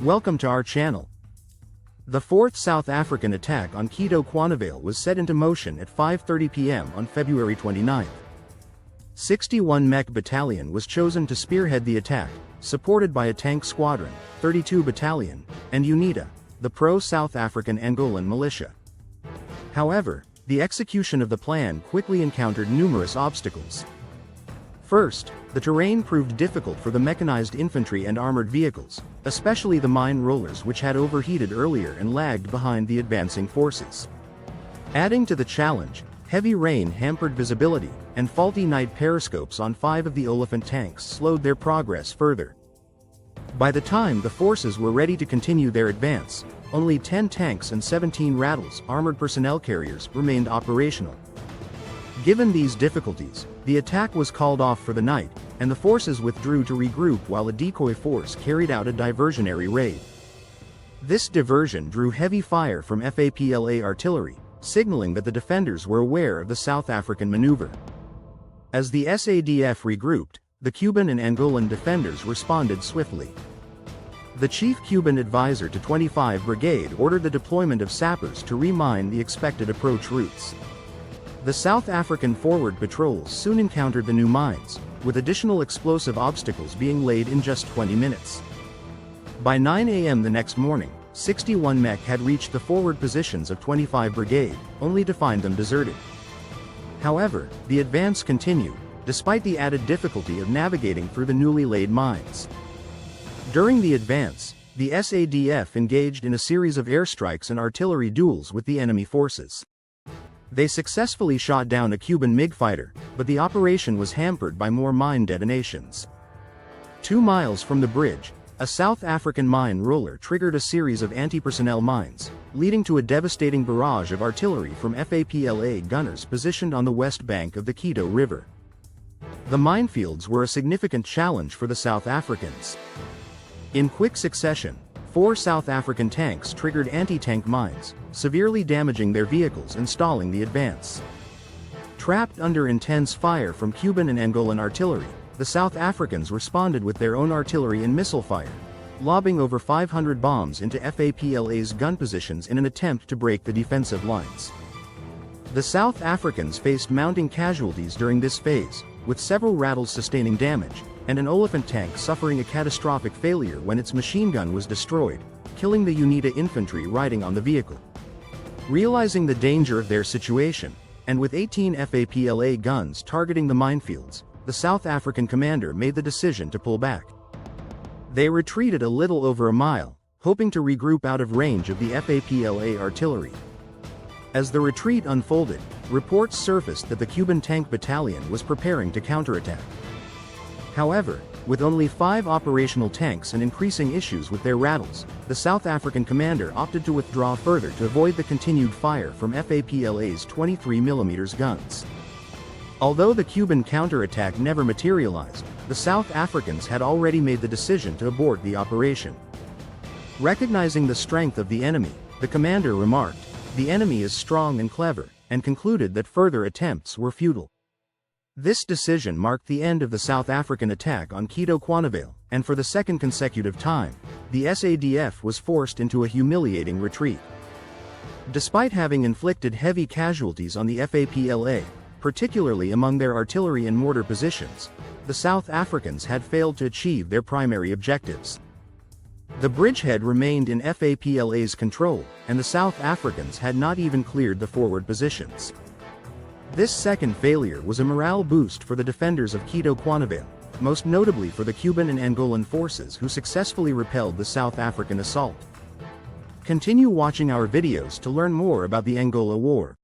Welcome to our channel. The fourth South African attack on Cuito Cuanavale was set into motion at 5:30 p.m. on February 29. 61 Mech Battalion was chosen to spearhead the attack, supported by a tank squadron, 32 Battalion, and UNITA, the pro-South African Angolan militia. However, the execution of the plan quickly encountered numerous obstacles. First, the terrain proved difficult for the mechanized infantry and armored vehicles, especially the mine rollers, which had overheated earlier and lagged behind the advancing forces. Adding to the challenge, heavy rain hampered visibility, and faulty night periscopes on 5 of the Elephant tanks slowed their progress further. By the time the forces were ready to continue their advance, only 10 tanks and 17 Rattles armored personnel carriers remained operational. Given these difficulties, the attack was called off for the night, and the forces withdrew to regroup while a decoy force carried out a diversionary raid. This diversion drew heavy fire from FAPLA artillery, signaling that the defenders were aware of the South African maneuver. As the SADF regrouped, the Cuban and Angolan defenders responded swiftly. The chief Cuban advisor to 25 Brigade ordered the deployment of sappers to remine the expected approach routes. The South African forward patrols soon encountered the new mines, with additional explosive obstacles being laid in just 20 minutes. By 9 a.m. the next morning, 61 Mech had reached the forward positions of 25 Brigade, only to find them deserted. However, the advance continued, despite the added difficulty of navigating through the newly laid mines. During the advance, the SADF engaged in a series of airstrikes and artillery duels with the enemy forces. They successfully shot down a Cuban MiG fighter, but the operation was hampered by more mine detonations. 2 miles from the bridge, a South African mine roller triggered a series of anti-personnel mines, leading to a devastating barrage of artillery from FAPLA gunners positioned on the west bank of the Cuito River. The minefields were a significant challenge for the South Africans. In quick succession, 4 South African tanks triggered anti-tank mines, severely damaging their vehicles and stalling the advance. Trapped under intense fire from Cuban and Angolan artillery, the South Africans responded with their own artillery and missile fire, lobbing over 500 bombs into FAPLA's gun positions in an attempt to break the defensive lines. The South Africans faced mounting casualties during this phase, with several Rattles sustaining damage, and an Elephant tank suffering a catastrophic failure when its machine gun was destroyed, killing the UNITA infantry riding on the vehicle. Realizing the danger of their situation, and with 18 FAPLA guns targeting the minefields, the South African commander made the decision to pull back. They retreated a little over a mile, hoping to regroup out of range of the FAPLA artillery. As the retreat unfolded, reports surfaced that the Cuban tank battalion was preparing to counterattack. However, with only 5 operational tanks and increasing issues with their Rattles, the South African commander opted to withdraw further to avoid the continued fire from FAPLA's 23mm guns. Although the Cuban counterattack never materialized, the South Africans had already made the decision to abort the operation. Recognizing the strength of the enemy, the commander remarked, "The enemy is strong and clever," and concluded that further attempts were futile. This decision marked the end of the South African attack on Cuito Cuanavale, and for the second consecutive time, the SADF was forced into a humiliating retreat. Despite having inflicted heavy casualties on the FAPLA, particularly among their artillery and mortar positions, the South Africans had failed to achieve their primary objectives. The bridgehead remained in FAPLA's control, and the South Africans had not even cleared the forward positions. This second failure was a morale boost for the defenders of Cuito Cuanavale, most notably for the Cuban and Angolan forces who successfully repelled the South African assault. Continue watching our videos to learn more about the Angola War.